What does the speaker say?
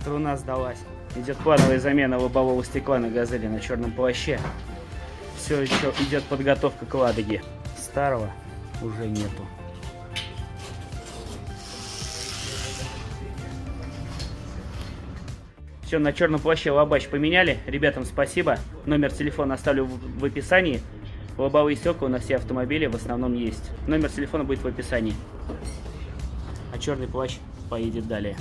Струна сдалась. Идет плановая замена лобового стекла на «Газели» на черном плаще. Все еще идет подготовка к «Ладоге». Старого уже нету. Все, на черном плаще лобач поменяли. Ребятам спасибо. Номер телефона оставлю в описании. Лобовые стекла на все автомобили в основном есть. Номер телефона будет в описании. А черный плащ поедет далее.